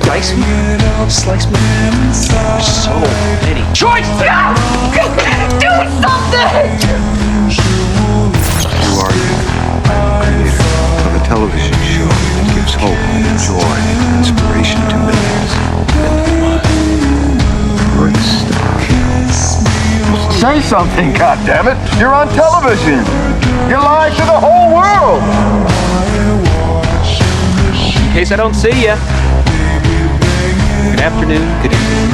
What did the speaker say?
dice me, slice me. So many choices! No! Do something! You are the creator of a television show that gives hope, joy, and inspiration to millions. You're the star. Say something, goddammit! You're on television! You're lying to the whole world! In case I don't see ya. Good afternoon, good evening.